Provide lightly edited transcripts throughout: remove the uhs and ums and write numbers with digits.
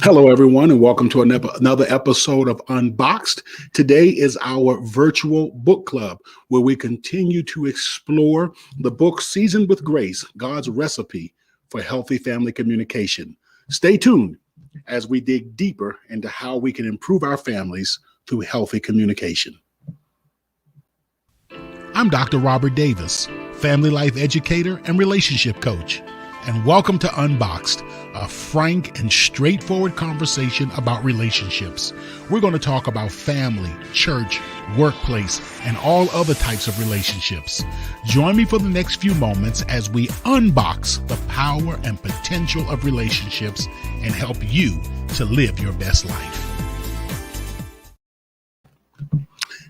Hello, everyone, and welcome to another episode of Unboxed. Today is our virtual book club where we continue to explore the book Seasoned with Grace, God's Recipe for Healthy Family Communication. Stay tuned as we dig deeper into how we can improve our families through healthy communication. I'm Dr. Robert Davis, family life educator and relationship coach, and welcome to Unboxed, a frank and straightforward conversation about relationships. We're going to talk about family, church, workplace, and all other types of relationships. Join me for the next few moments as we unbox the power and potential of relationships and help you to live your best life.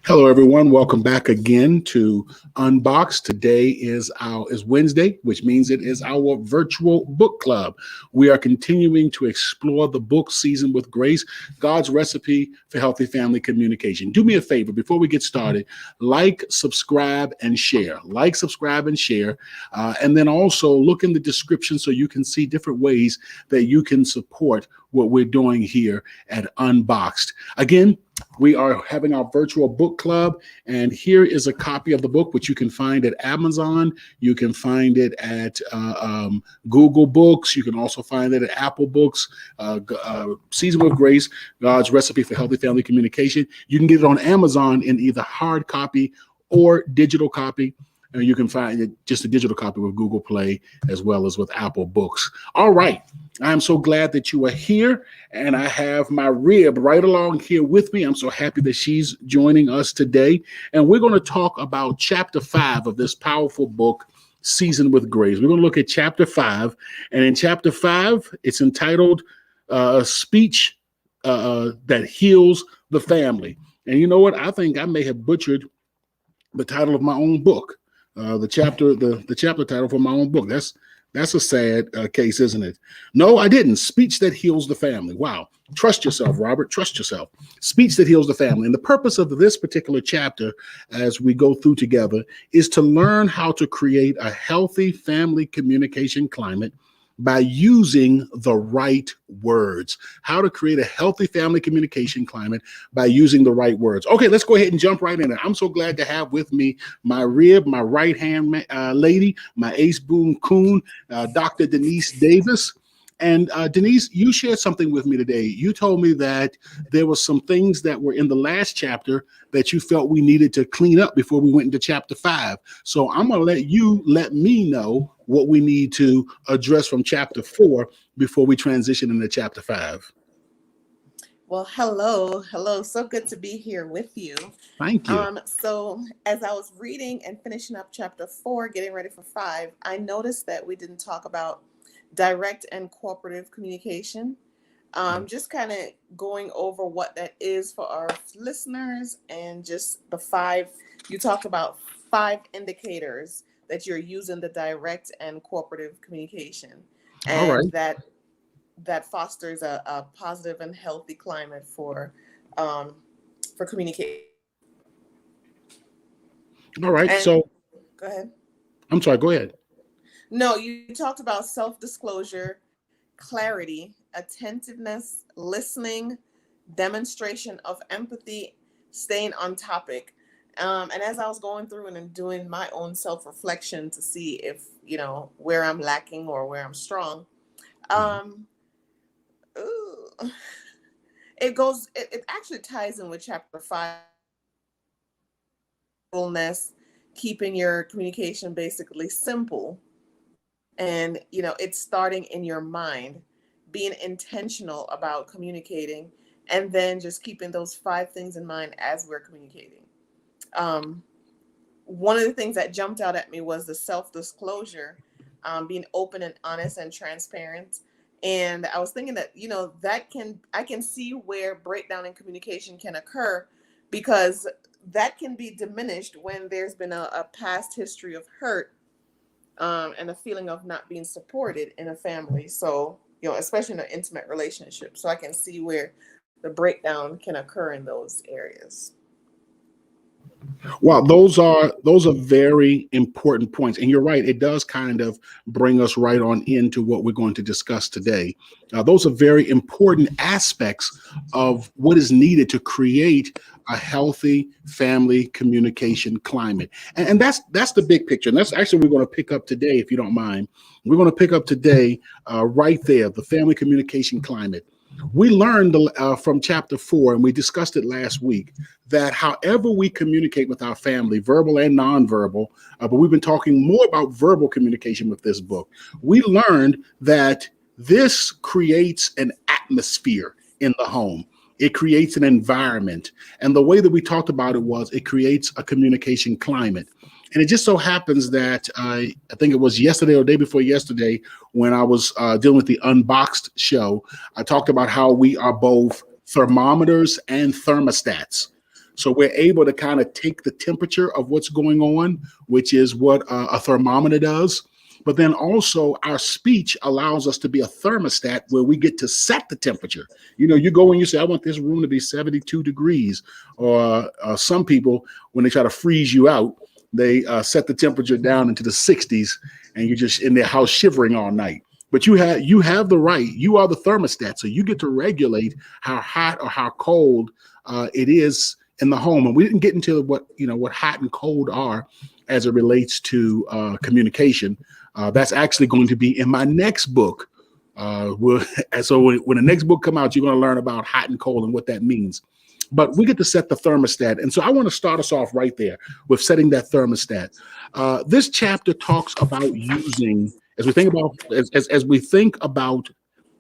Hello, everyone. Welcome back again to Unboxed. Today is Wednesday, which means it is our virtual book club. We are continuing to explore the book Seasoned with Grace, God's Recipe for Healthy Family Communication. Do me a favor before we get started, like, subscribe, and share. Like, subscribe, and share. And then also look in the description so you can see different ways that you can support what we're doing here at Unboxed. Again, we are having our virtual book club, and here is a copy of the book, which you can find at Amazon. You can find it at Google Books. You can also find it at Apple Books. Seasoned with Grace, God's Recipe for Healthy Family Communication. You can get it on Amazon in either hard copy or digital copy. You can find it just a digital copy with Google Play as well as with Apple Books. All right. I'm so glad that you are here, and I have my rib right along here with me. I'm so happy that she's joining us today, and we're going to talk about chapter 5 of this powerful book, Seasoned with Grace. We're going to look at chapter 5, and in chapter 5, it's entitled Speech That Heals the Family. And you know what? I think I may have butchered the title of my own book. The chapter title for my own book. That's a sad case, isn't it? No, I didn't. Speech that heals the family. Wow. Trust yourself, Robert. Trust yourself. Speech that heals the family. And the purpose of this particular chapter, as we go through together, is to learn how to create a healthy family communication climate by using the right words. How to create a healthy family communication climate by using the right words. Okay, let's go ahead and jump right in it. I'm so glad to have with me my rib, my right hand lady, my ace boon coon, Dr. Denise Davis. And Denise, you shared something with me today. You told me that there were some things that were in the last chapter that you felt we needed to clean up before we went into chapter 5. So I'm going to let me know what we need to address from chapter 4 before we transition into chapter 5. Well, hello. So good to be here with you. Thank you. So as I was reading and finishing up chapter 4, getting ready for 5, I noticed that we didn't talk about direct and cooperative communication. Just kind of going over what that is for our listeners, and just the 5, you talked about 5 indicators that you're using the direct and cooperative communication, All and right. that fosters a positive and healthy climate for communication. All right. And So go ahead. I'm sorry. Go ahead. No, you talked about self-disclosure, clarity, attentiveness, listening, demonstration of empathy, staying on topic. And as I was going through and doing my own self-reflection to see if, where I'm lacking or where I'm strong, um, ooh, it actually ties in with chapter 5, keeping your communication basically simple. And, it's starting in your mind, being intentional about communicating, and then just keeping those 5 things in mind as we're communicating. Um, One of the things that jumped out at me was the self-disclosure, being open and honest and transparent. And I was thinking that, I can see where breakdown in communication can occur, because that can be diminished when there's been a past history of hurt, and a feeling of not being supported in a family. So, especially in an intimate relationship. So I can see where the breakdown can occur in those areas. Well, those are very important points, and you're right. It does kind of bring us right on into what we're going to discuss today. Those are very important aspects of what is needed to create a healthy family communication climate, and that's the big picture. And that's actually we're going to pick up today, if you don't mind. We're going to pick up today right there, the family communication climate. We learned from chapter 4, and we discussed it last week, that however we communicate with our family, verbal and nonverbal, but we've been talking more about verbal communication with this book. We learned that this creates an atmosphere in the home. It creates an environment. And the way that we talked about it was it creates a communication climate. And it just so happens that I think it was yesterday or day before yesterday when I was dealing with the Unboxed show, I talked about how we are both thermometers and thermostats. So we're able to kind of take the temperature of what's going on, which is what a thermometer does. But then also our speech allows us to be a thermostat where we get to set the temperature. You know, you go and you say, I want this room to be 72 degrees. Or some people, when they try to freeze you out, they set the temperature down into the 60s and you're just in their house shivering all night. But you have the right. You are the thermostat. So you get to regulate how hot or how cold it is in the home. And we didn't get into what hot and cold are as it relates to communication. That's actually going to be in my next book. So when the next book come out, you're going to learn about hot and cold and what that means. But we get to set the thermostat. And so I want to start us off right there with setting that thermostat. This chapter talks about using, as we think about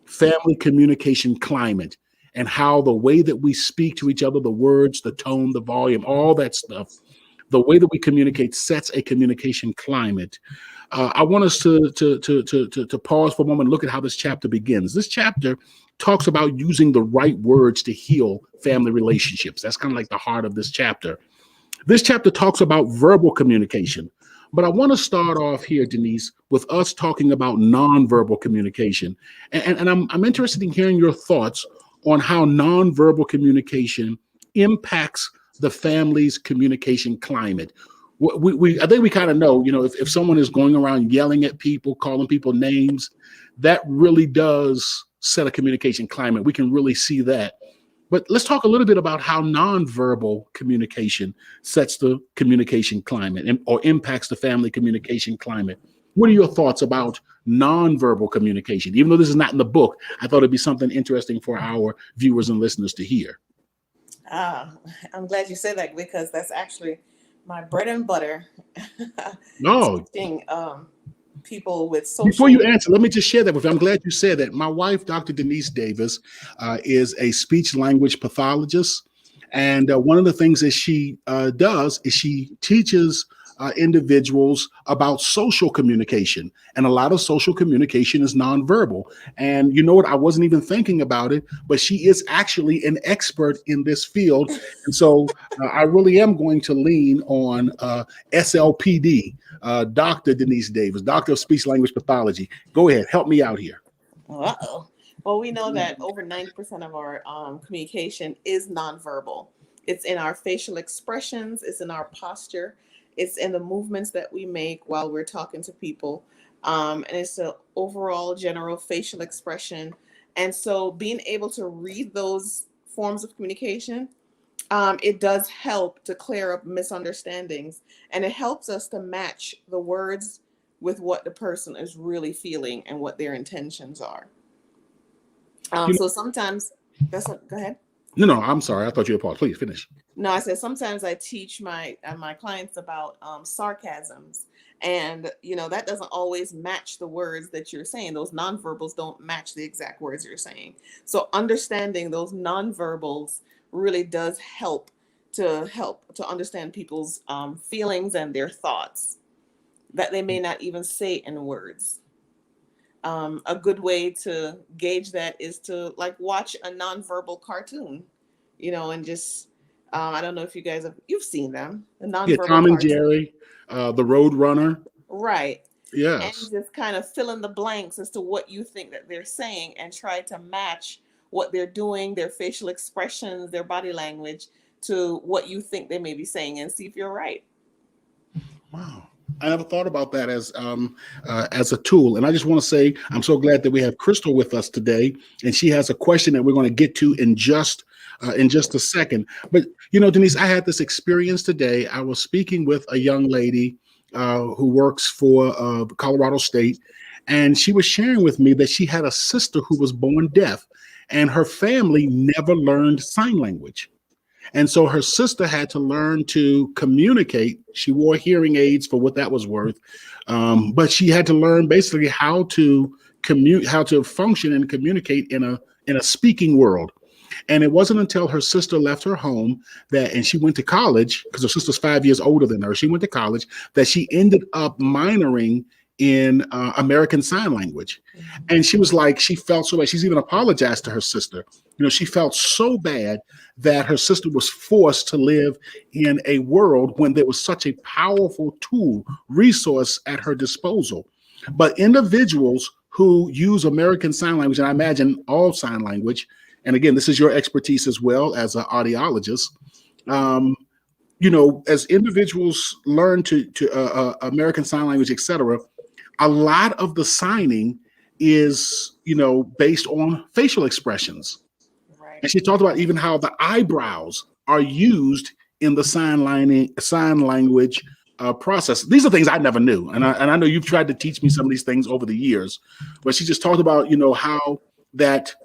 family communication climate and how the way that we speak to each other, the words, the tone, the volume, all that stuff, the way that we communicate sets a communication climate. I want us to pause for a moment and look at how this chapter begins. This chapter talks about using the right words to heal family relationships. That's kind of like the heart of this chapter. This chapter talks about verbal communication. But I want to start off here, Denise, with us talking about nonverbal communication. And I'm interested in hearing your thoughts on how nonverbal communication impacts the family's communication climate. I think we kind of know, if someone is going around yelling at people, calling people names, that really does set a communication climate. We can really see that. But let's talk a little bit about how nonverbal communication sets the communication climate or impacts the family communication climate. What are your thoughts about nonverbal communication? Even though this is not in the book, I thought it'd be something interesting for our viewers and listeners to hear. I'm glad you said that because that's actually my bread and butter. No. Teaching people with social. Before you answer, let me just share that with you. I'm glad you said that. My wife, Dr. Denise Davis, is a speech language pathologist. And one of the things that she does is she teaches individuals about social communication. And a lot of social communication is nonverbal. And you know what? I wasn't even thinking about it, but she is actually an expert in this field. And so I really am going to lean on SLPD, Dr. Denise Davis, Doctor of Speech Language Pathology. Go ahead. Help me out here. Uh-oh. Well, we know that over 90% of our communication is nonverbal. It's in our facial expressions. It's in our posture. It's in the movements that we make while we're talking to people. And it's the overall general facial expression. And so being able to read those forms of communication, it does help to clear up misunderstandings. And it helps us to match the words with what the person is really feeling and what their intentions are. So sometimes, go ahead. No, I'm sorry. I thought you had paused. Please finish. No, I said sometimes I teach my clients about sarcasms, and that doesn't always match the words that you're saying. Those nonverbals don't match the exact words you're saying. So understanding those nonverbals really does help to understand people's feelings and their thoughts that they may not even say in words. A good way to gauge that is to watch a nonverbal cartoon, and just I don't know if you guys you've seen them, the nonverbal Tom and cartoon. Jerry, the Road Runner. Right. Yes. And just kind of fill in the blanks as to what you think that they're saying and try to match what they're doing, their facial expressions, their body language to what you think they may be saying and see if you're right. Wow. I never thought about that as a tool. And I just want to say I'm so glad that we have Crystal with us today, and she has a question that we're going to get to in just a second. But Denise, I had this experience today. I was speaking with a young lady who works for Colorado State, and she was sharing with me that she had a sister who was born deaf, and her family never learned sign language. And so her sister had to learn to communicate. She wore hearing aids for what that was worth, but she had to learn basically how to how to function and communicate in a speaking world. And it wasn't until her sister left her home and she went to college, because her sister's 5 years older than her. She went to college, that she ended up minoring in American Sign Language. And she was like, she felt so bad. She's even apologized to her sister. She felt so bad that her sister was forced to live in a world when there was such a powerful resource at her disposal. But individuals who use American Sign Language, and I imagine all sign language, and again, this is your expertise as well as an audiologist, as individuals learn to American Sign Language, etc., a lot of the signing is, based on facial expressions. Right. And she talked about even how the eyebrows are used in the sign language process. These are things I never knew. And I know you've tried to teach me some of these things over the years, but she just talked about, how that,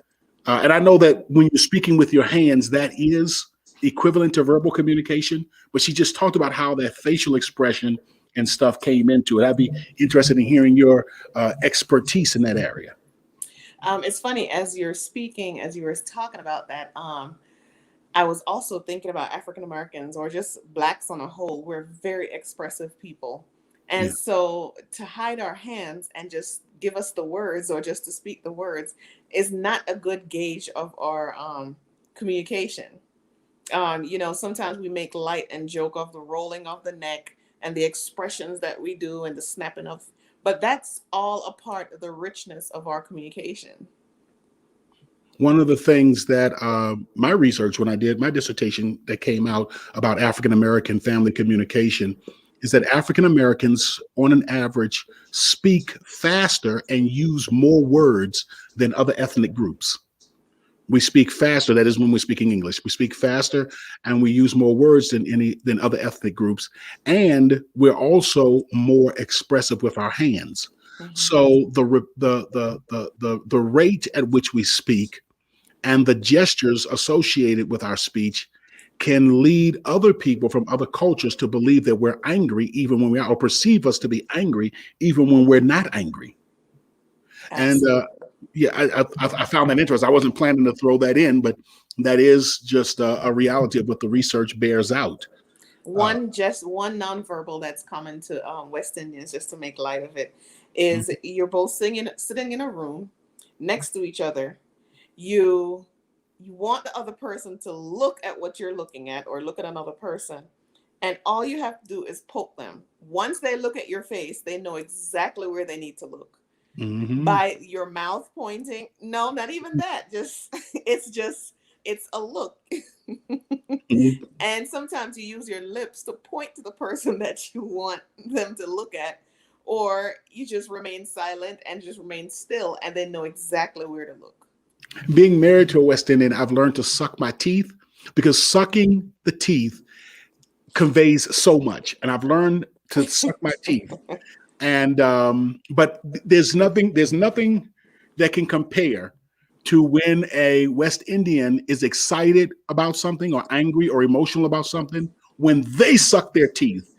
and I know that when you're speaking with your hands, that is equivalent to verbal communication, but she just talked about how that facial expression and stuff came into it. I'd be interested in hearing your expertise in that area. It's funny, as you're speaking, as you were talking about that, I was also thinking about African Americans, or just Blacks on a whole. We're very expressive people. And so to hide our hands and just give us the words, or just to speak the words, is not a good gauge of our communication. Sometimes we make light and joke of the rolling of the neck and the expressions that we do and the snapping of, but that's all a part of the richness of our communication. One of the things that my research, when I did my dissertation that came out about African American family communication, is that African Americans, on an average, speak faster and use more words than other ethnic groups. We speak faster. That is when we're speaking English. We speak faster and we use more words than other ethnic groups. And we're also more expressive with our hands. Mm-hmm. So the rate at which we speak and the gestures associated with our speech can lead other people from other cultures to believe that we're angry even when we are, or perceive us to be angry even when we're not angry. Absolutely. And I found that interesting. I wasn't planning to throw that in, but that is just a reality of what the research bears out. One nonverbal that's common to West Indians, just to make light of it, is you're both sitting in a room next to each other. You want the other person to look at what you're looking at, or look at another person, and all you have to do is poke them. Once they look at your face, they know exactly where they need to look. Mm-hmm. By your mouth pointing. No, not even that. It's a look. Mm-hmm. And sometimes you use your lips to point to the person that you want them to look at, or you just remain silent and just remain still, and they know exactly where to look. Being married to a West Indian, I've learned to suck my teeth, because sucking the teeth conveys so much. And I've learned to suck my teeth. And but there's nothing that can compare to when a West Indian is excited about something, or angry or emotional about something. When they suck their teeth,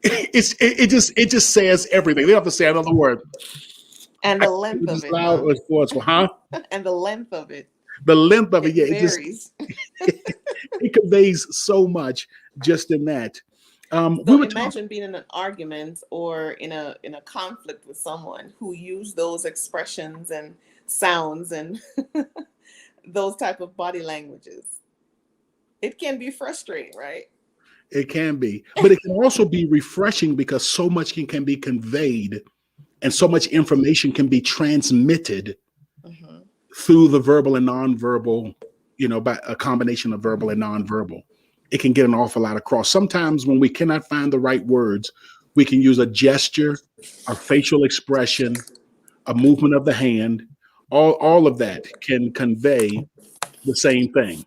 it just says everything. They don't have to say another word. And the length of it. And the length of it. The length of it, yeah, varies. It conveys so much just in that. So imagine being in an argument or in a conflict with someone who use those expressions and sounds and those type of body languages. It can be frustrating, right? It can be, but it can also be refreshing, because so much can be conveyed and so much information can be transmitted through the verbal and nonverbal, by a combination of verbal and nonverbal. it can get an awful lot across. Sometimes when we cannot find the right words, we can use a gesture, a facial expression, a movement of the hand. All of that can convey the same thing.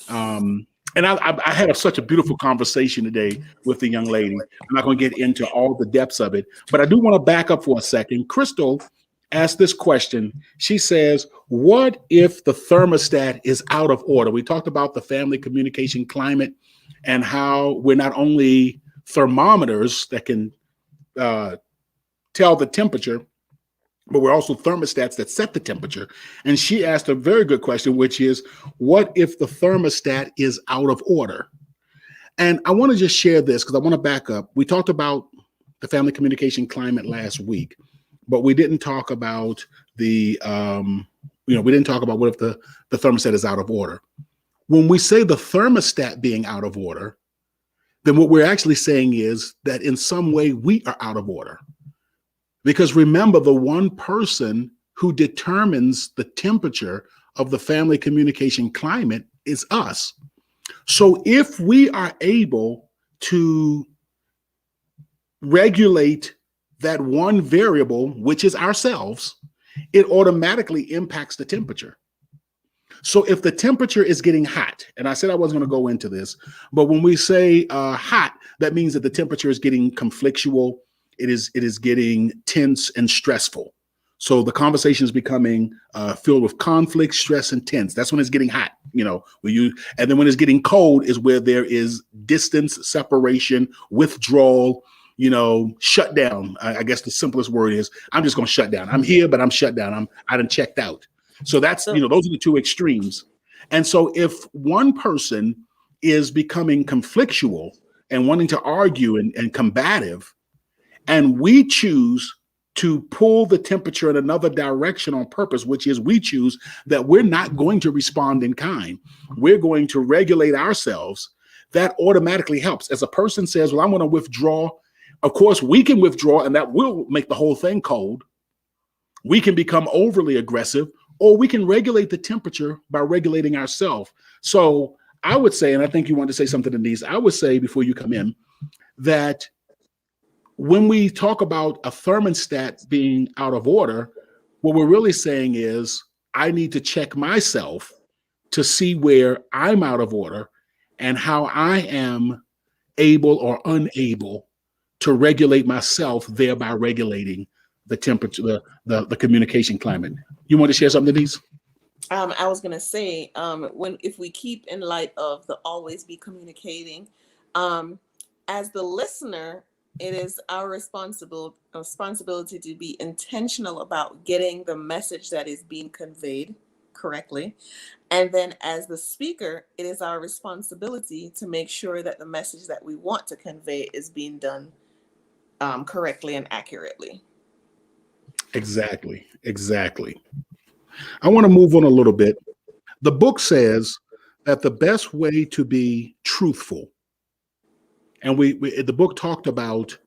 Um, and I had such a beautiful conversation today with the young lady. I'm not going to get into all the depths of it, but I do want to back up for a second. Crystal asked this question. She says, what if the thermostat is out of order? We talked about the family communication climate and how we're not only thermometers that can tell the temperature, but we're also thermostats that set the temperature. And she asked a very good question, which is, what if the thermostat is out of order? And I want to just share this because I want to back up. We talked about the family communication climate last week, but we didn't talk about we didn't talk about what if the thermostat is out of order. When we say the thermostat being out of order, then what we're actually saying is that in some way we are out of order. Because remember, the one person who determines the temperature of the family communication climate is us. So if we are able to regulate that one variable, which is ourselves, it automatically impacts the temperature. So if the temperature is getting hot, and I said I wasn't going to go into this, but when we say hot, that means that the temperature is getting conflictual. It is getting tense and stressful. So the conversation is becoming filled with conflict, stress, and tense. That's when it's getting hot, and then when it's getting cold is where there is distance, separation, withdrawal, shut down. I guess the simplest word is I'm just going to shut down. I'm here, but I'm shut down. I done checked out. So that's, those are the two extremes. And so if one person is becoming conflictual and wanting to argue and combative, and we choose to pull the temperature in another direction on purpose, which is we choose that we're not going to respond in kind. We're going to regulate ourselves. That automatically helps. As a person says, well, I'm going to withdraw. Of course, we can withdraw, and that will make the whole thing cold. We can become overly aggressive, or we can regulate the temperature by regulating ourselves. So I would say, and I think you want to say something, Denise, I would say before you come in, that when we talk about a thermostat being out of order, what we're really saying is I need to check myself to see where I'm out of order and how I am able or unable to regulate myself, thereby regulating the temperature, the communication climate. You want to share something, Denise? I was going to say, if we keep in light of the always be communicating, as the listener, it is our responsibility to be intentional about getting the message that is being conveyed correctly. And then as the speaker, it is our responsibility to make sure that the message that we want to convey is being done correctly and accurately. Exactly. I want to move on a little bit. The book says that the best way to be truthful, and the book talked about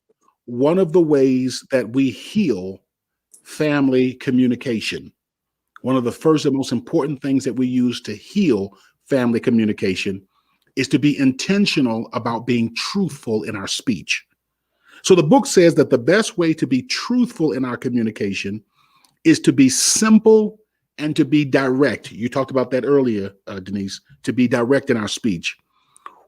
one of the ways that we heal family communication. One of the first and most important things that we use to heal family communication is to be intentional about being truthful in our speech. So the book says that the best way to be truthful in our communication is to be simple and to be direct. You talked about that earlier, Denise, to be direct in our speech.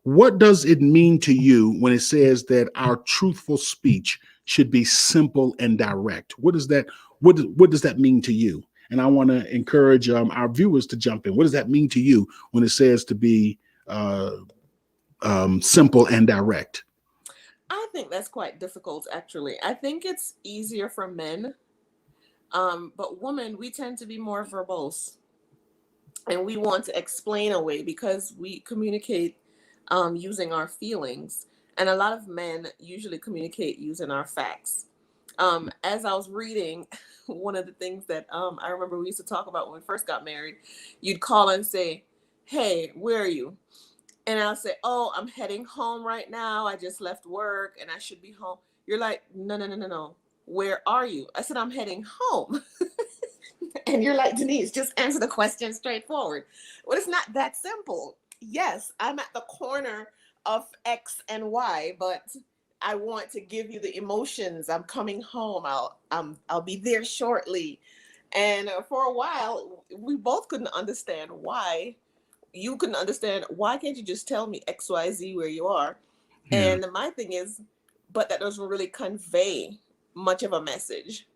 What does it mean to you when it says that our truthful speech should be simple and direct? What does that mean to you? And I want to encourage our viewers to jump in. What does that mean to you when it says to be simple and direct? I think that's quite difficult, actually. I think it's easier for men, but women, we tend to be more verbose, and we want to explain away because we communicate using our feelings, and a lot of men usually communicate using our facts. As I was reading, one of the things that I remember we used to talk about when we first got married, you'd call and say, "Hey, where are you?" And I'll say, "Oh, I'm heading home right now. I just left work and I should be home." You're like, "No, no, no, no, no. Where are you?" I said, "I'm heading home." And you're like, "Denise, just answer the question straightforward." Well, it's not that simple. Yes, I'm at the corner of X and Y, but I want to give you the emotions. I'm coming home. I'll be there shortly. And for a while, we both couldn't understand why. You couldn't understand, why can't you just tell me XYZ where you are? Yeah. And my thing is, but that doesn't really convey much of a message.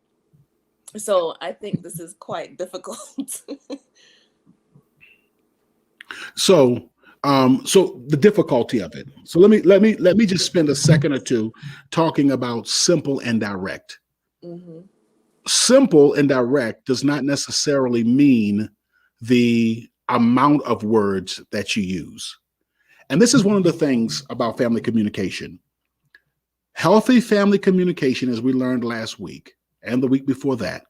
So I think this is quite difficult. So, so the difficulty of it. So let me just spend a second or two talking about simple and direct. Hmm. Simple and direct does not necessarily mean the amount of words that you use. And this is one of the things about family communication. Healthy family communication, as we learned last week and the week before that,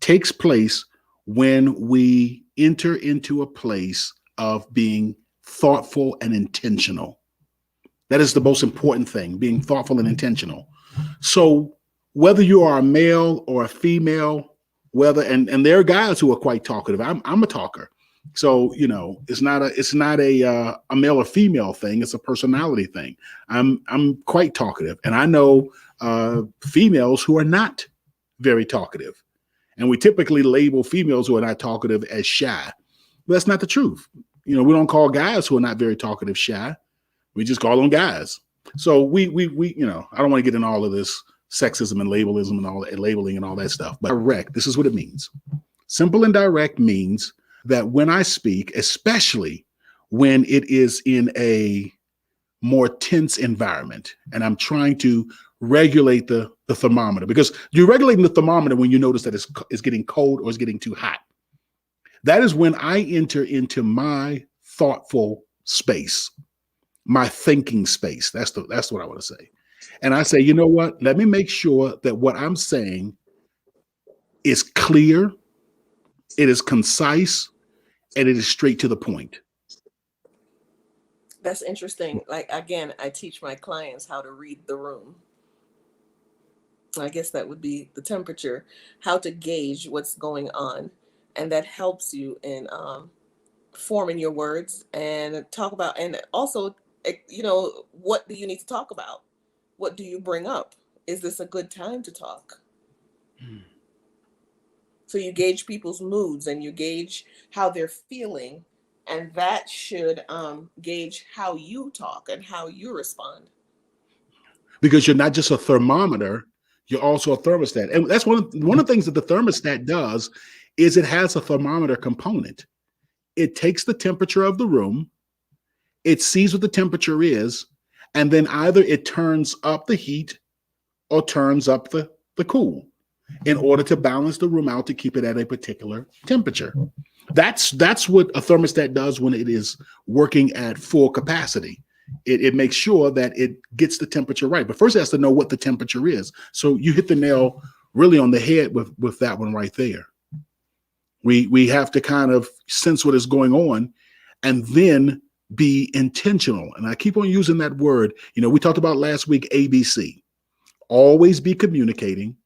takes place when we enter into a place of being thoughtful and intentional. That is the most important thing, being thoughtful and intentional. So whether you are a male or a female, whether and there are guys who are quite talkative. I'm a talker. So, it's not a male or female thing, it's a personality thing. I'm quite talkative. And I know females who are not very talkative. And we typically label females who are not talkative as shy. But that's not the truth. We don't call guys who are not very talkative shy. We just call them guys. So we I don't want to get in all of this sexism and labelism and all and labeling and all that stuff. But direct, this is what it means. Simple and direct means that when I speak, especially when it is in a more tense environment and I'm trying to regulate the thermometer, because you're regulating the thermometer when you notice that it's getting cold or it's getting too hot. That is when I enter into my thoughtful space, my thinking space. That's what I want to say. And I say, you know what? Let me make sure that what I'm saying is clear, it is concise, and it is straight to the point. That's interesting. Like, again, I teach my clients how to read the room. I guess that would be the temperature, how to gauge what's going on. And that helps you in forming your words and talk about, and also, what do you need to talk about? What do you bring up? Is this a good time to talk? So you gauge people's moods and you gauge how they're feeling, and that should gauge how you talk and how you respond. Because you're not just a thermometer, you're also a thermostat. And that's one of the things that the thermostat does is it has a thermometer component. It takes the temperature of the room, it sees what the temperature is, and then either it turns up the heat or turns up the cool in order to balance the room out to keep it at a particular temperature. That's what a thermostat does when it is working at full capacity. It makes sure that it gets the temperature right. But first it has to know what the temperature is. So you hit the nail really on the head with that one right there. We have to kind of sense what is going on and then be intentional. And I keep on using that word. We talked about last week, ABC. Always be communicating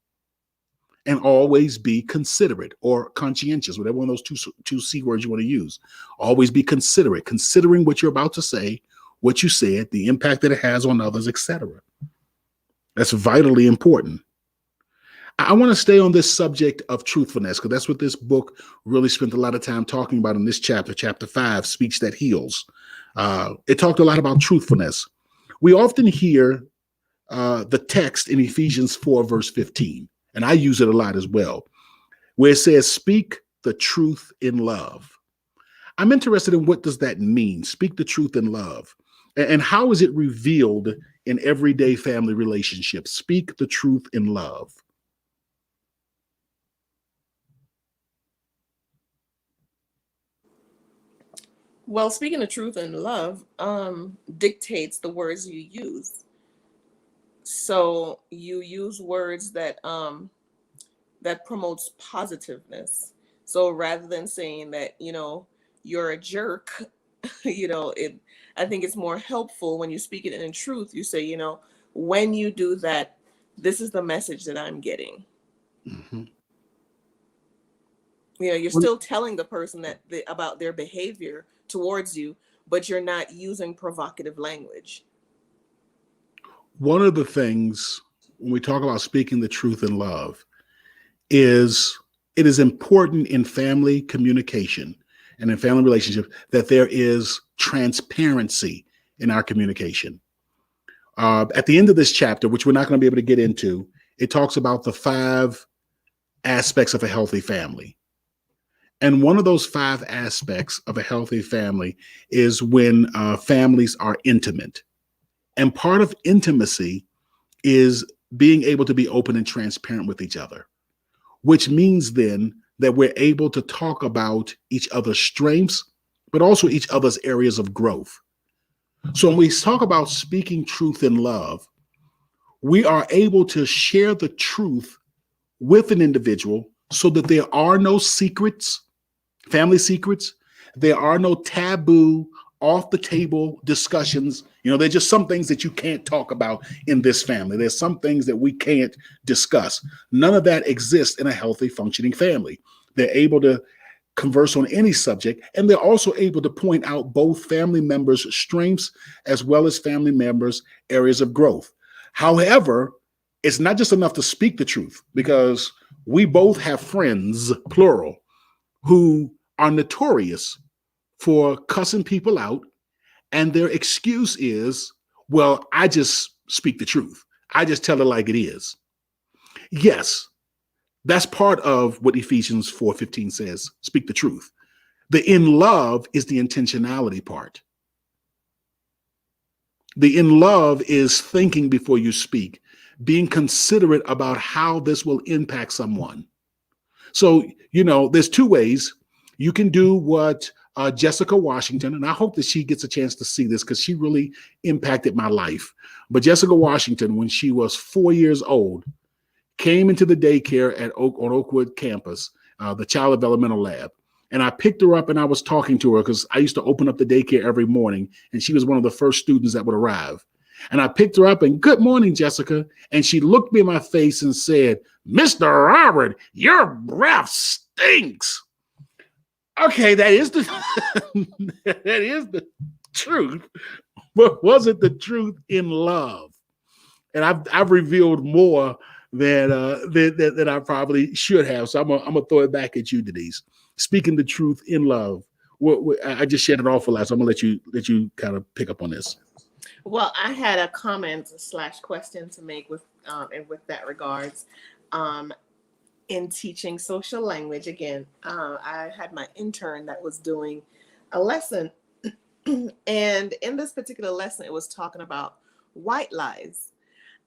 and always be considerate or conscientious, whatever one of those two C words you want to use. Always be considerate, considering what you're about to say, what you said, the impact that it has on others, etc. That's vitally important. I want to stay on this subject of truthfulness because that's what this book really spent a lot of time talking about in this chapter, chapter 5, Speech That Heals. It talked a lot about truthfulness. We often hear the text in Ephesians 4, verse 15, and I use it a lot as well, where it says, speak the truth in love. I'm interested in what does that mean, speak the truth in love, and how is it revealed in everyday family relationships? Speak the truth in love. Well, speaking the truth in love dictates the words you use. So you use words that promotes positiveness. So rather than saying that, you're a jerk, it I think it's more helpful when you speak it in truth. You say, when you do that, this is the message that I'm getting. Mhm. You're Well, still telling the person about their behavior towards you, but you're not using provocative language. One of the things when we talk about speaking the truth in love is it is important in family communication and in family relationships that there is transparency in our communication. At the end of this chapter, which we're not going to be able to get into, it talks about the 5 aspects of a healthy family. And one of those 5 aspects of a healthy family is when families are intimate. And part of intimacy is being able to be open and transparent with each other, which means then that we're able to talk about each other's strengths, but also each other's areas of growth. So when we talk about speaking truth in love, we are able to share the truth with an individual so that there are no secrets, family secrets. There are no taboo, off the table discussions. There's just some things that you can't talk about in this family. There's some things that we can't discuss. None of that exists in a healthy, functioning family. They're able to converse on any subject, and they're also able to point out both family members' strengths as well as family members' areas of growth. However, it's not just enough to speak the truth, because we both have friends, plural, who are notorious for cussing people out, and their excuse is, well, I just speak the truth. I just tell it like it is. Yes, that's part of what Ephesians 4:15 says, speak the truth. The in love is the intentionality part. The in love is thinking before you speak, being considerate about how this will impact someone. So, there's 2 ways. You can do what Jessica Washington, and I hope that she gets a chance to see this because she really impacted my life. But Jessica Washington, when she was 4 years old, came into the daycare on Oakwood campus, the Child Developmental Lab. And I picked her up and I was talking to her because I used to open up the daycare every morning, and she was one of the first students that would arrive. And I picked her up and, good morning, Jessica. And she looked me in my face and said, Mr. Robert, your breath stinks. Okay, that is the that is the truth, but was it the truth in love? And I've revealed more than I probably should have. So I'm gonna throw it back at you, Denise. Speaking the truth in love. I just shared it off a lot, so I'm gonna let you kind of pick up on this. Well, I had a comment/question to make with that regards. In teaching social language, again, I had my intern that was doing a lesson, and in this particular lesson, it was talking about white lies.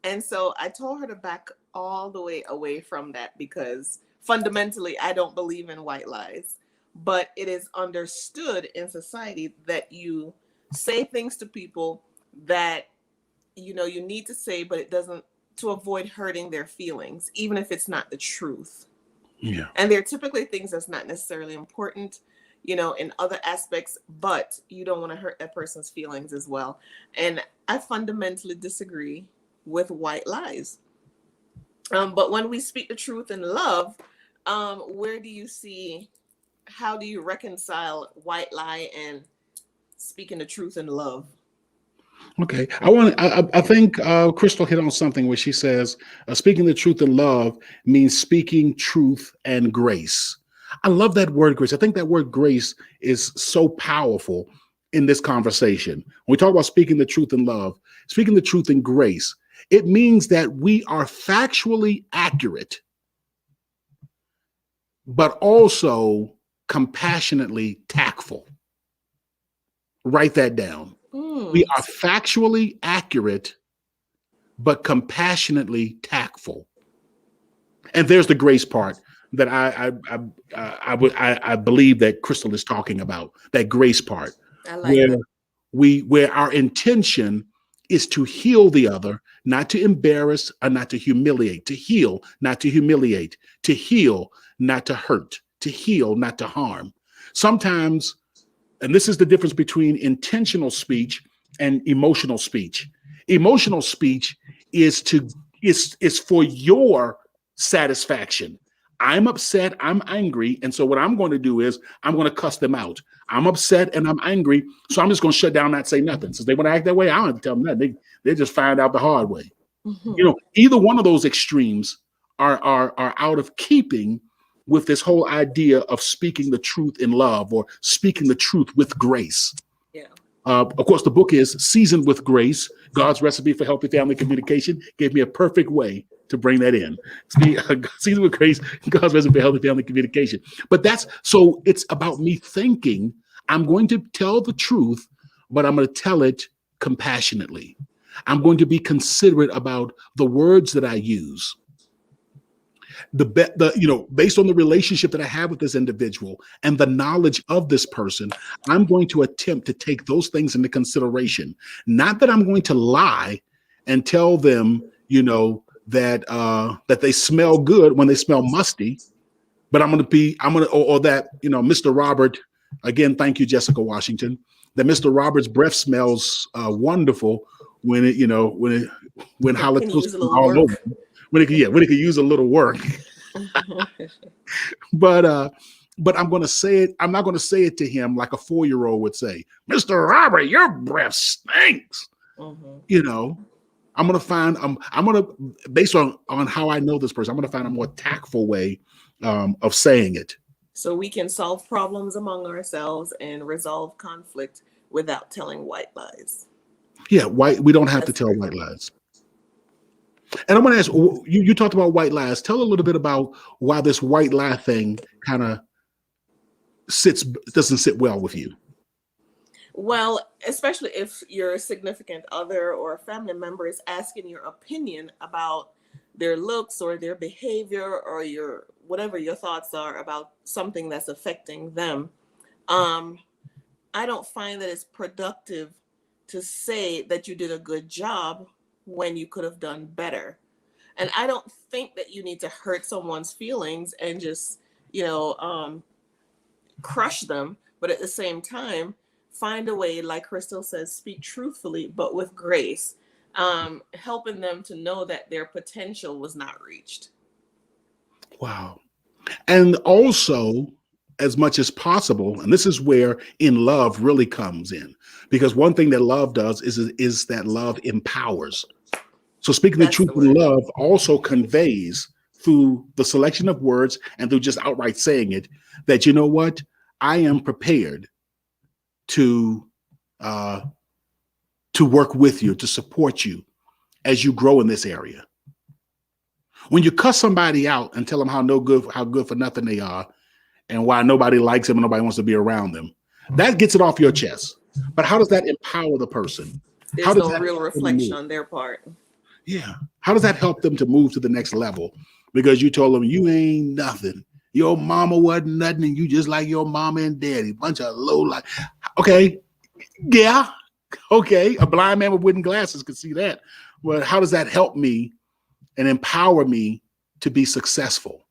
And so I told her to back all the way away from that, because fundamentally, I don't believe in white lies. But it is understood in society that you say things to people that you need to say, but it doesn't, to avoid hurting their feelings, even if it's not the truth. Yeah. And they're typically things that's not necessarily important, in other aspects, but you don't want to hurt that person's feelings as well. And I fundamentally disagree with white lies. But when we speak the truth in love, where do you see, how do you reconcile white lie and speaking the truth in love? Okay, I think Crystal hit on something where she says, speaking the truth in love means speaking truth and grace. I love that word, grace. I think that word grace is so powerful in this conversation. When we talk about speaking the truth in love, speaking the truth in grace, it means that we are factually accurate, but also compassionately tactful. Write that down. We are factually accurate, but compassionately tactful. And there's the grace part that I believe that Crystal is talking about. That grace part, I like that. Where our intention is to heal the other, not to embarrass or not to humiliate. To heal, not to humiliate. To heal, not to hurt. To heal, not to harm. Sometimes, and this is the difference between intentional speech and emotional speech. Emotional speech is for your satisfaction. I'm upset, I'm angry, and so what I'm going to do is I'm going to cuss them out. I'm upset and I'm angry, so I'm just going to shut down, not say nothing. Since they want to act that way, I don't have to tell them that. They just find out the hard way. Mhm. Either one of those extremes are out of keeping with this whole idea of speaking the truth in love or speaking the truth with grace. Yeah. Of course, the book is Seasoned with Grace, God's Recipe for Healthy Family Communication. Gave me a perfect way to bring that in. Seasoned with Grace, God's Recipe for Healthy Family Communication. But it's about me thinking I'm going to tell the truth, but I'm going to tell it compassionately. I'm going to be considerate about the words that I use. Based on the relationship that I have with this individual and the knowledge of this person, I'm going to attempt to take those things into consideration. Not that I'm going to lie and tell them, that they smell good when they smell musty, but Mr. Robert, again, thank you, Jessica Washington, that Mr. Robert's breath smells wonderful when when Can use halitosis a is little all over, work. when it could use a little work. But I'm going to say it. I'm not going to say it to him like a 4-year-old would say, Mr. Robert, your breath stinks. Mhm. I'm going to find, I'm going to, based on how I know this person, I'm going to find a more tactful way of saying it. So we can solve problems among ourselves and resolve conflict without telling white lies. Yeah. We don't have to That's tell very white good. lies. And I'm going to ask you talked about white lies. Tell a little bit about why this white lie thing kind of doesn't sit well with you. Well, especially if your significant other or a family member is asking your opinion about their looks or their behavior or your whatever your thoughts are about something that's affecting them. Um, I don't find that it's productive to say that you did a good job when you could have done better. And I don't think that you need to hurt someone's feelings and just, you know, um, crush them. But at the same time, find a way, like Crystal says, speak truthfully, but with grace, helping them to know that their potential was not reached. Wow. And also, as much as possible, and this is where in love really comes in, because one thing that love does is that love empowers. So speaking the That's truth the in word. love also conveys through the selection of words and through just outright saying it that, you know what, I am prepared to uh, to work with you, to support you as you grow in this area. When you cuss somebody out and tell them how good for nothing they are, and why nobody likes them and nobody wants to be around them, that gets it off your chest. But how does that empower the person? How There's does no that real help them reflection move? on their part. Yeah. How does that help them to move to the next level? Because you told them you ain't nothing. Your mama wasn't nothing, and you just like your mama and daddy. Bunch of low life. Okay. Yeah. Okay. A blind man with wooden glasses could see that. Well, how does that help me and empower me to be successful?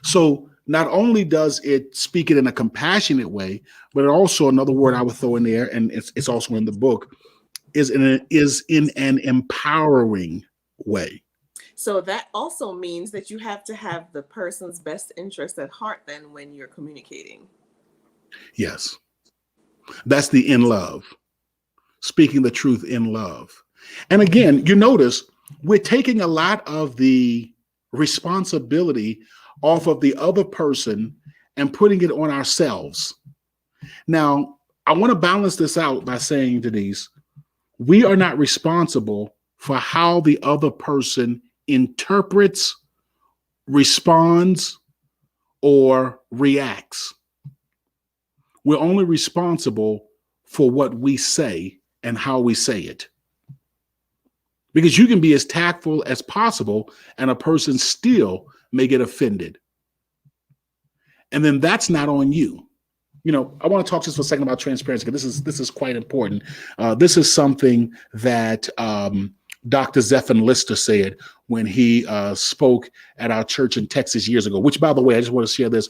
So not only does it speak it in a compassionate way, but it also, another word I would throw in there, and it's also in the book, is in an empowering way. So that also means that you have to have the person's best interest at heart then when you're communicating. Yes, that's the in love, speaking the truth in love. And again, you notice we're taking a lot of the responsibility off of the other person and putting it on ourselves. Now, I want to balance this out by saying, Denise, we are not responsible for how the other person interprets, responds, or reacts. We're only responsible for what we say and how we say it. Because you can be as tactful as possible and a person still may get offended. And then that's not on you. I want to talk just for a second about transparency, because this is quite important. This is something that Dr. Zephyr Lister said when he spoke at our church in Texas years ago, which, by the way, I just want to share this.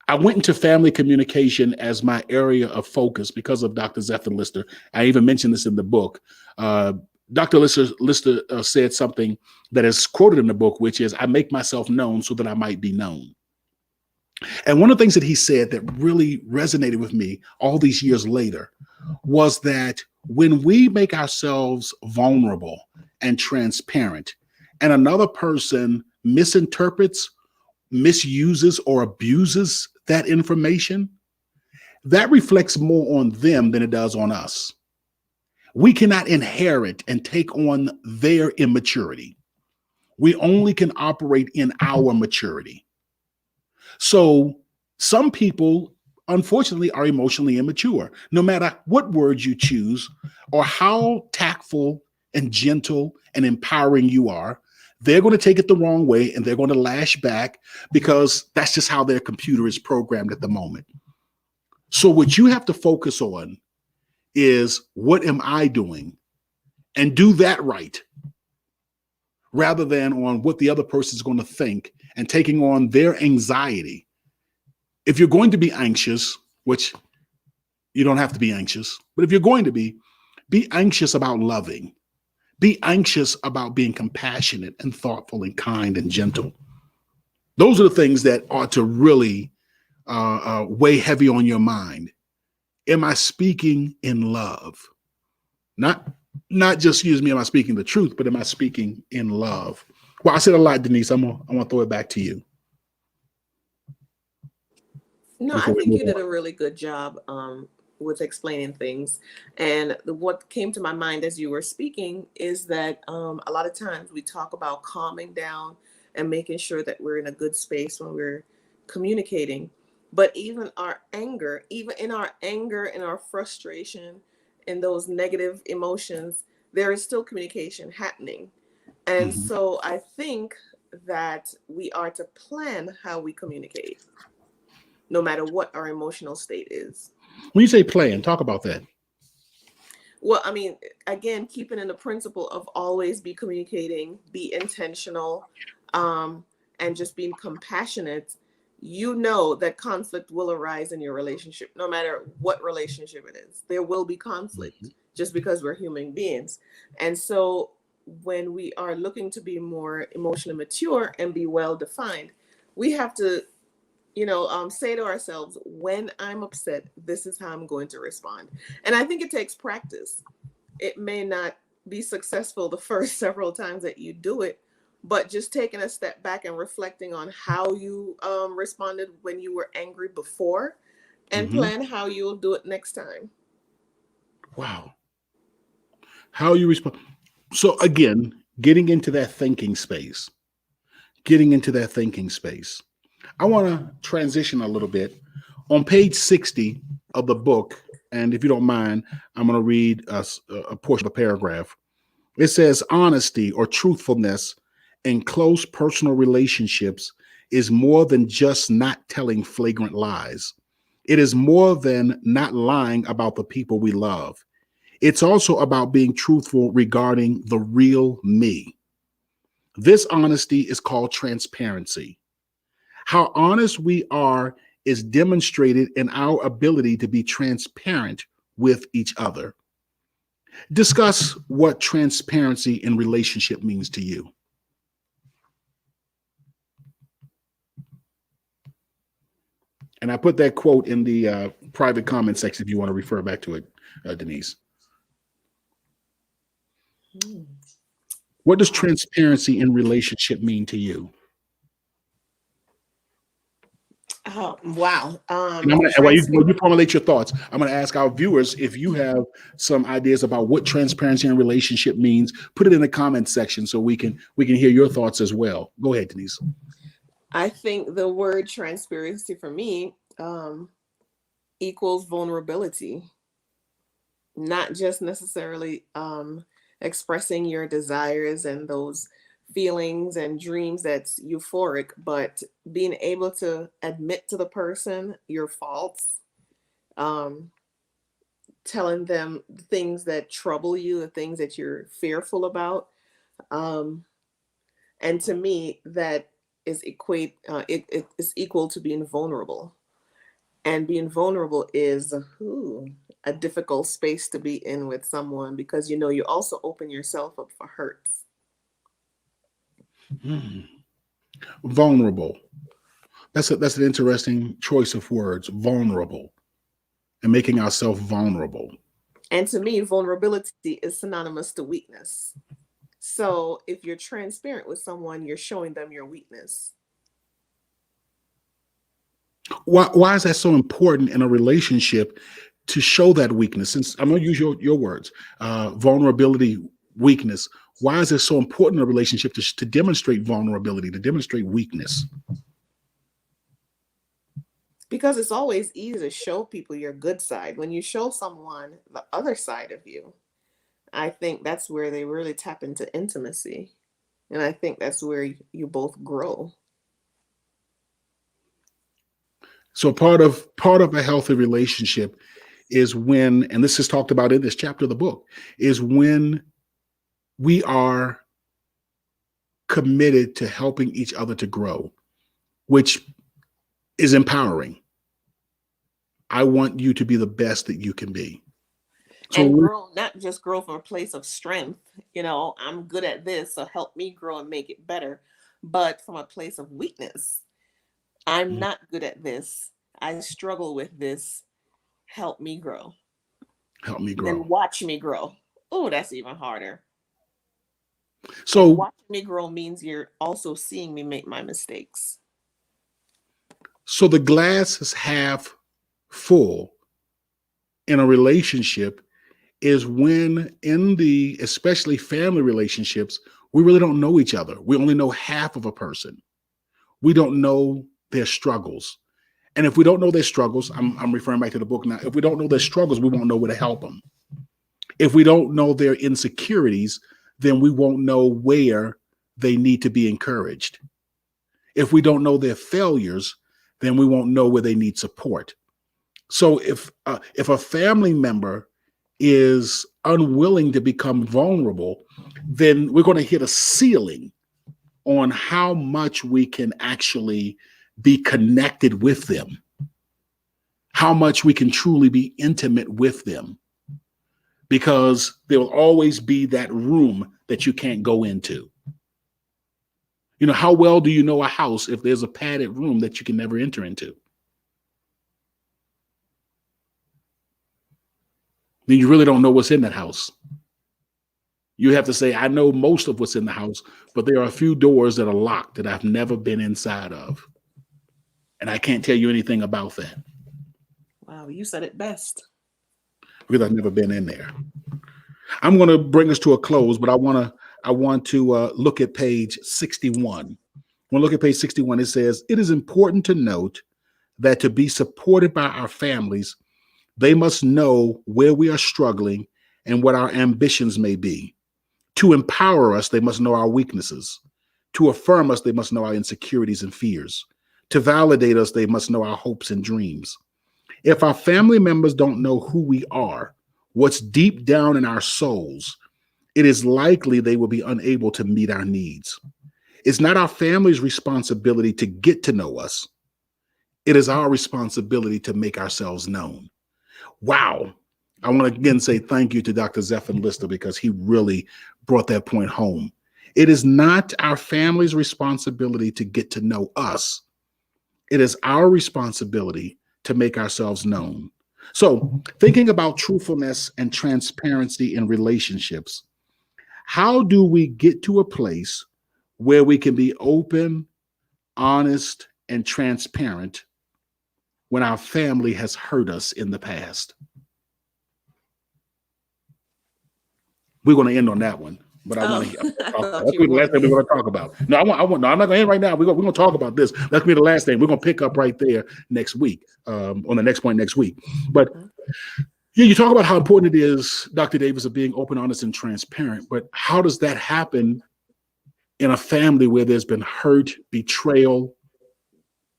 I went into family communication as my area of focus because of Dr. Zephyr Lister. I even mentioned this in the book. Dr. Lister said something that is quoted in the book, which is, I make myself known so that I might be known. And one of the things that he said that really resonated with me all these years later was that when we make ourselves vulnerable and transparent, and another person misinterprets, misuses, or abuses that information, that reflects more on them than it does on us. We cannot inherit and take on their immaturity. We only can operate in our maturity. So some people, unfortunately, are emotionally immature. No matter what words you choose or how tactful and gentle and empowering you are, they're going to take it the wrong way and they're going to lash back because that's just how their computer is programmed at the moment. So what you have to focus on is, what am I doing? And do that right, rather than on what the other person is going to think and taking on their anxiety. If you're going to be anxious, which you don't have to be anxious, but if you're going to be anxious about loving, be anxious about being compassionate and thoughtful and kind and gentle. Those are the things that ought to really weigh heavy on your mind. Am I speaking in love? Not just, excuse me, am I speaking the truth, but am I speaking in love? Well, I said a lot, Denise. I'm gonna throw it back to you. No, I think you did a really good job with explaining things. And what came to my mind as you were speaking is that a lot of times we talk about calming down and making sure that we're in a good space when we're communicating. But even our anger, even in our anger and our frustration and those negative emotions, there is still communication happening. And Mhm. so I think that we are to plan how we communicate, no matter what our emotional state is. When you say plan, talk about that. Well, I mean, again, keeping in the principle of always be communicating, be intentional, and just being compassionate. You know that conflict will arise in your relationship, no matter what relationship it is. There will be conflict just because we're human beings. And so when we are looking to be more emotionally mature and be well defined, we have to say to ourselves, when I'm upset, this is how I'm going to respond. And I think it takes practice. It may not be successful the first several times that you do it, but just taking a step back and reflecting on how you responded when you were angry before, and Mm-hmm. plan how you'll do it next time. Wow. How you respond. So again, getting into that thinking space. I want to transition a little bit. On page 60 of the book, and if you don't mind, I'm going to read a portion of a paragraph. It says, honesty or truthfulness in close personal relationships is more than just not telling flagrant lies. It is more than not lying about the people we love. It's also about being truthful regarding the real me. This honesty is called transparency. How honest we are is demonstrated in our ability to be transparent with each other. Discuss what transparency in relationship means to you. And I put that quote in the private comment section if you want to refer back to it, Denise. What does transparency in relationship mean to you? Oh, wow. And while you formulate your thoughts, I'm going to ask our viewers if you have some ideas about what transparency in relationship means. Put it in the comment section so we can hear your thoughts as well. Go ahead, Denise. I think the word transparency for me equals vulnerability, not just necessarily expressing your desires and those feelings and dreams that's euphoric, but being able to admit to the person your faults, um, telling them the things that trouble you, the things that you're fearful about. Um, and to me, that is it is equal to being vulnerable. And being vulnerable is, a difficult space to be in with someone, because you also open yourself up for hurts. Hmm. Vulnerable. That's an interesting choice of words. Vulnerable, and making ourselves vulnerable. And to me, vulnerability is synonymous to weakness. So if you're transparent with someone, you're showing them your weakness. Why is that so important in a relationship to show that weakness? Since I'm going to use your words, vulnerability, weakness. Why is it so important in a relationship to demonstrate vulnerability, to demonstrate weakness? Because it's always easy to show people your good side. When you show someone the other side of you, I think that's where they really tap into intimacy. And I think that's where you both grow. So part of a healthy relationship is when, and this is talked about in this chapter of the book, is when we are committed to helping each other to grow, which is empowering. I want you to be the best that you can be. And So grow, not just grow from a place of strength. I'm good at this, so help me grow and make it better. But from a place of weakness, I'm not good at this. I struggle with this. Help me grow. help me Then grow. watch me grow. Oh, that's even harder. And So watching me grow means you're also seeing me make my mistakes. so the glass is half full in a relationship is when in the especially family relationships, we really don't know each other. We only know half of a person. We don't know their struggles. And if we don't know their struggles, I'm referring back to the book now. If we don't know their struggles, we won't know where to help them. If we don't know their insecurities, then we won't know where they need to be encouraged. If we don't know their failures, then we won't know where they need support. So if a family member is unwilling to become vulnerable, then we're going to hit a ceiling on how much we can actually be connected with them, how much we can truly be intimate with them, because there will always be that room that you can't go into. How well do you know a house if there's a padded room that you can never enter into? Then you really don't know what's in that house. You have to say, I know most of what's in the house, but there are a few doors that are locked that I've never been inside of. And I can't tell you anything about that Wow, you said it best. because I've never been in there. I'm going to bring us to a close, but I want to look at page 61. When we look at page 61, it says, it is important to note that to be supported by our families, they must know where we are struggling and what our ambitions may be. To empower us, they must know our weaknesses. To affirm us, they must know our insecurities and fears. To validate us, they must know our hopes and dreams. If our family members don't know who we are, what's deep down in our souls, it is likely they will be unable to meet our needs. It's not our family's responsibility to get to know us. It is our responsibility to make ourselves known. Wow. I want to again say thank you to Dr. Zephyr Lister because he really brought that point home. It is not our family's responsibility to get to know us. It is our responsibility to make ourselves known. So, thinking about truthfulness and transparency in relationships, how do we get to a place where we can be open, honest, and transparent when our family has hurt us in the past? We're going to end on that one, but I want Oh, to. I thought That's you gonna were be the going last to thing we're end. going to talk about. No, I want. No, I'm not going to end right now. We're going to talk about this. That's gonna be the last thing. We're going to pick up right there next week, on the next point next week. But yeah, you talk about how important it is, Dr. Davis, of being open, honest, and transparent. But how does that happen in a family where there's been hurt, betrayal,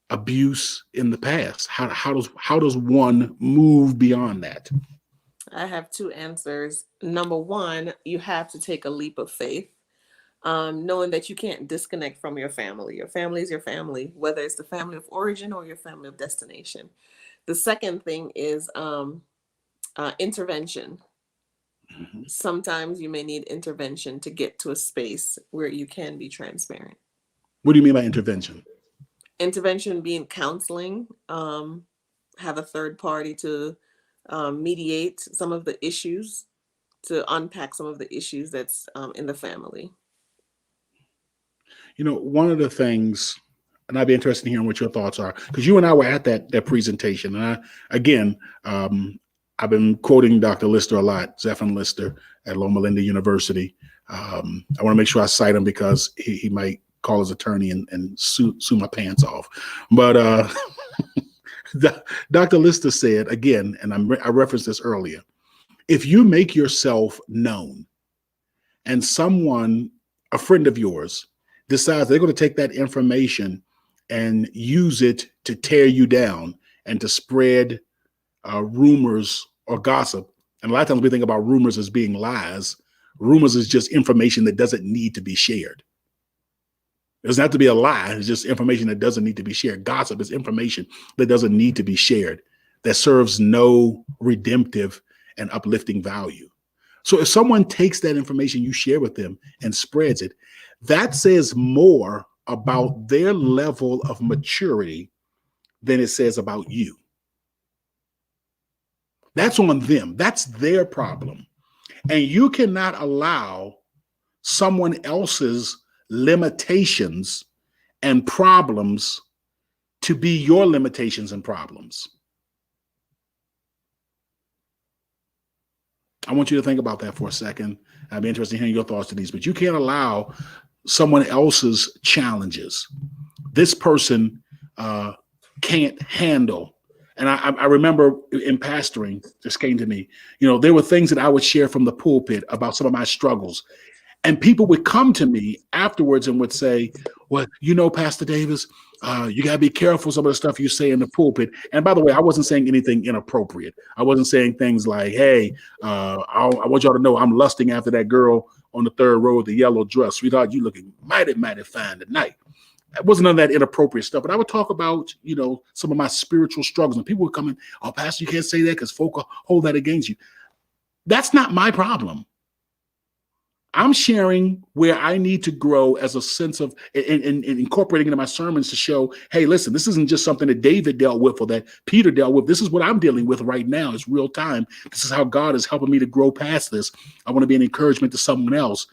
abuse in the past? How does one move beyond that? I have two answers. Number one, you have to take a leap of faith, knowing that you can't disconnect from your family. Your family is your family, whether it's the family of origin or your family of destination. The second thing is Intervention. Mhm. Sometimes you may need intervention to get to a space where you can be transparent. What do you mean by intervention? Intervention being counseling, have a third party to mediate some of the issues, to unpack some of the issues that's in the family. One of the things, and I'd be interested in hearing what your thoughts are, because you and I were at that presentation, and again, I've been quoting Dr. Lister a lot, Zephyr Lister at Loma Linda University. I want to make sure I cite him because he might call his attorney and sue my pants off. But Dr. Lister said again, and I referenced this earlier: if you make yourself known, and someone, a friend of yours, decides they're going to take that information and use it to tear you down and to spread rumors or gossip. And a lot of times we think about rumors as being lies. Rumors is just information that doesn't need to be shared. It doesn't have to be a lie. It's just information that doesn't need to be shared. Gossip is information that doesn't need to be shared, that serves no redemptive and uplifting value. So if someone takes that information you share with them and spreads it, that says more about their level of maturity than it says about you. That's on them. That's their problem. And you cannot allow someone else's limitations and problems to be your limitations and problems. I want you to think about that for a second. I'd be interested in hearing your thoughts to these, but you can't allow someone else's challenges. This person can't handle. And I remember in pastoring, this came to me, there were things that I would share from the pulpit about some of my struggles. And people would come to me afterwards and would say, well, Pastor Davis, you got to be careful some of the stuff you say in the pulpit. And by the way, I wasn't saying anything inappropriate. I wasn't saying things like, hey, I want y'all to know I'm lusting after that girl on the third row with the yellow dress. Sweetheart, you looking mighty, mighty fine tonight. It wasn't none of that inappropriate stuff. But I would talk about, some of my spiritual struggles. And people would come in, oh, Pastor, you can't say that because folk will hold that against you. That's not my problem. I'm sharing where I need to grow as a sense of and incorporating into my sermons to show, hey, listen, this isn't just something that David dealt with or that Peter dealt with. This is what I'm dealing with right now. It's real time. This is how God is helping me to grow past this. I want to be an encouragement to someone else.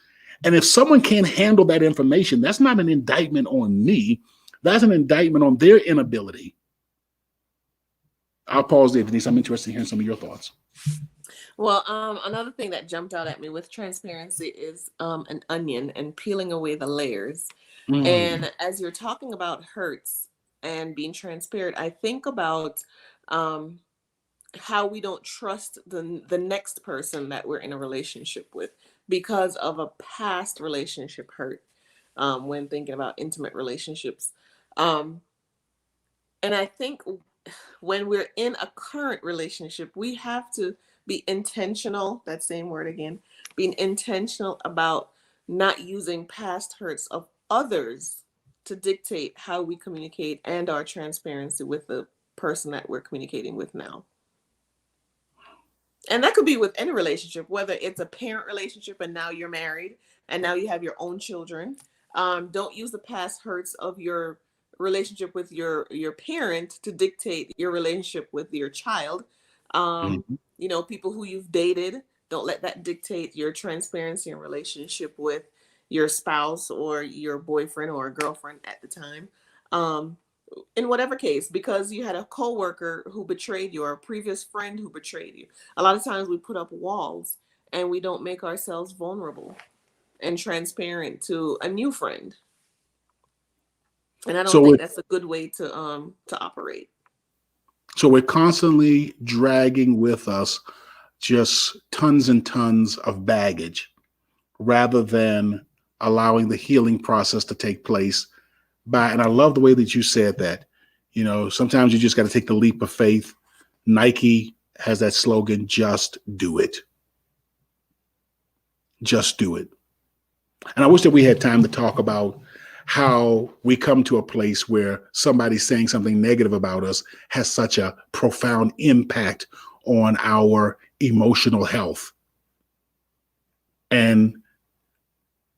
And if someone can't handle that information, that's not an indictment on me. That's an indictment on their inability. I'll pause there, Denise. I'm interested in hearing some of your thoughts. Well, another thing that jumped out at me with transparency is an onion and peeling away the layers. And as you're talking about hurts and being transparent, I think about how we don't trust the next person that we're in a relationship with because of a past relationship hurt, when thinking about intimate relationships. And I think when we're in a current relationship, we have to be intentional, that same word again, being intentional about not using past hurts of others to dictate how we communicate and our transparency with the person that we're communicating with now. And that could be with any relationship, whether it's a parent relationship and now you're married and now you have your own children. Don't use the past hurts of your relationship with your parent to dictate your relationship with your child. People who you've dated, don't let that dictate your transparency and relationship with your spouse or your boyfriend or girlfriend at the time. In whatever case, because you had a coworker who betrayed you or a previous friend who betrayed you. A lot of times we put up walls and we don't make ourselves vulnerable and transparent to a new friend. And I don't think that's a good way to operate. So we're constantly dragging with us just tons and tons of baggage rather than allowing the healing process to take place. And I love the way that you said that. Sometimes you just got to take the leap of faith. Nike has that slogan, just do it. Just do it. And I wish that we had time to talk about how we come to a place where somebody saying something negative about us has such a profound impact on our emotional health and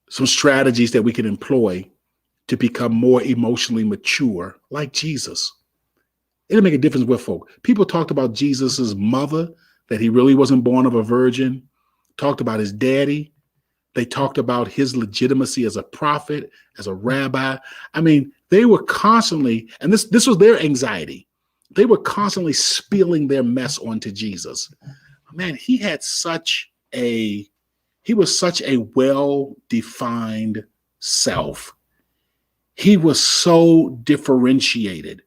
some strategies that we can employ to become more emotionally mature like Jesus. It'll make a difference with folk. People talked about Jesus's mother, that he really wasn't born of a virgin, talked about his daddy. They talked about his legitimacy as a prophet, as a rabbi. I mean, they were constantly, and this was their anxiety. They were constantly spilling their mess onto Jesus. Man, he was such a well-defined self. He was so differentiated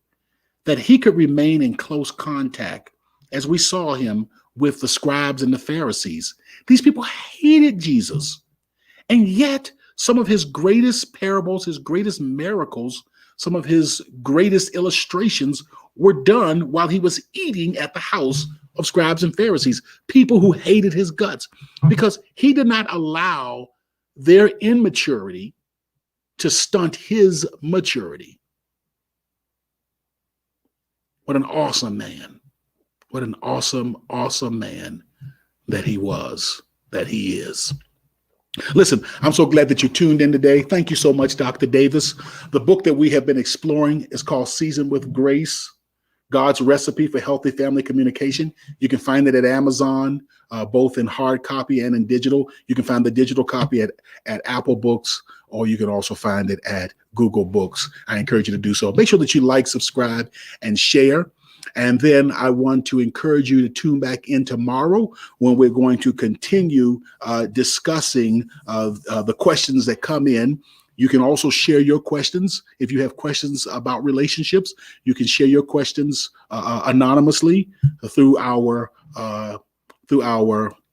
that he could remain in close contact, as we saw him with the scribes and the Pharisees. These people hated Jesus. And yet, some of his greatest parables, his greatest miracles, some of his greatest illustrations were done while he was eating at the house of scribes and Pharisees, people who hated his guts, because he did not allow their immaturity to stunt his maturity. What an awesome man. What an awesome, awesome man that he was, that he is. Listen, I'm so glad that you tuned in today. Thank you so much, Dr. Davis. The book that we have been exploring is called Seasoned with Grace, God's Recipe for Healthy Family Communication. You can find it at Amazon, both in hard copy and in digital. You can find the digital copy at Apple Books, or you can also find it at Google Books. I encourage you to do so. Make sure that you like, subscribe, and share. And then I want to encourage you to tune back in tomorrow when we're going to continue discussing the questions that come in. You can also share your questions. If you have questions about relationships, you can share your questions anonymously through our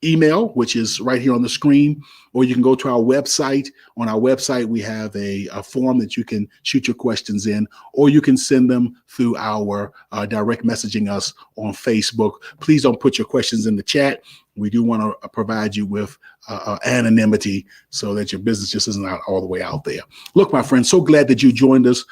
email, which is right here on the screen, or you can go to our website. On our website, we have a form that you can shoot your questions in, or you can send them through our direct messaging us on Facebook. Please don't put your questions in the chat. We do want to provide you with anonymity so that your business just isn't all the way out there. Look, my friend, so glad that you joined us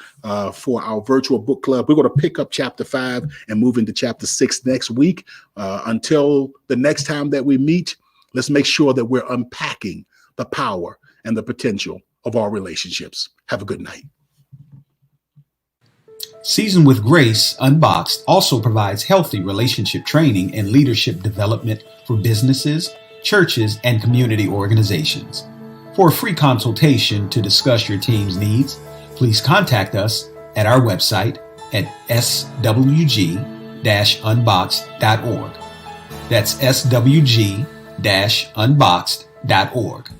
for our virtual book club. We're going to pick up chapter 5 and move into chapter 6 next week. Until the next time that we meet, let's make sure that we're unpacking the power and the potential of our relationships. Have a good night. Seasoned with Grace Unboxed also provides healthy relationship training and leadership development for businesses, churches, and community organizations. For a free consultation to discuss your team's needs, please contact us at our website at swg-unboxed.org. That's swg-unboxed.org.